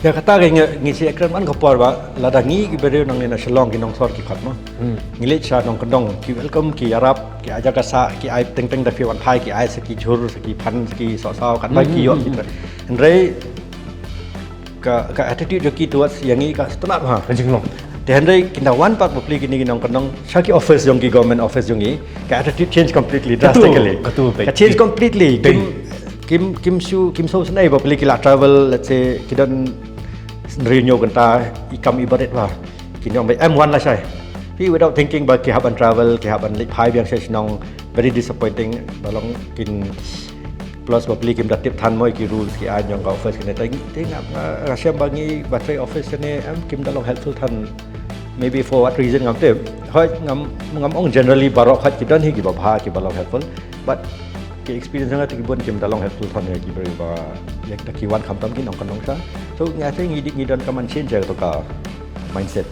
Ya kata ngisi ekran man kapor ba ladangi ki beri nang na shalong ki Nongsor ki khatma ngilet sha Nongkyndong ki welcome ki arab ki aja ka sa ki ai teng da fi wan thai ki ai saki jhur saki phan saki so sao kan ba ki yo andre ka attitude ki towards yangi ka stnap ha jing long then they kinda one part public ni Nongkyndong shaki office yong ki government office yong i ka attitude change completely drastically ka change completely Kim so senai public ki la travel let's say kidan renew kan ta ikam ibarat wah kini orang M1 lah saya tapi without thinking bagi haban travel ke haban lip high yang saya senang very disappointing balong kin plus public kim datip than moi ki rules ki an yang ka office kena tengok rasa bagi battery office ni kim dalong helpful than maybe for what reason ngam te hoi ngam ong generally barok hat kidan hi ki babha ki balong helpful but ke experience sangat kibun kim dalong helpful than ki beri ba yak takiwan kham tam ki Nongkyndong sa so ngasai ngidik ngidon kaman change to ka mindset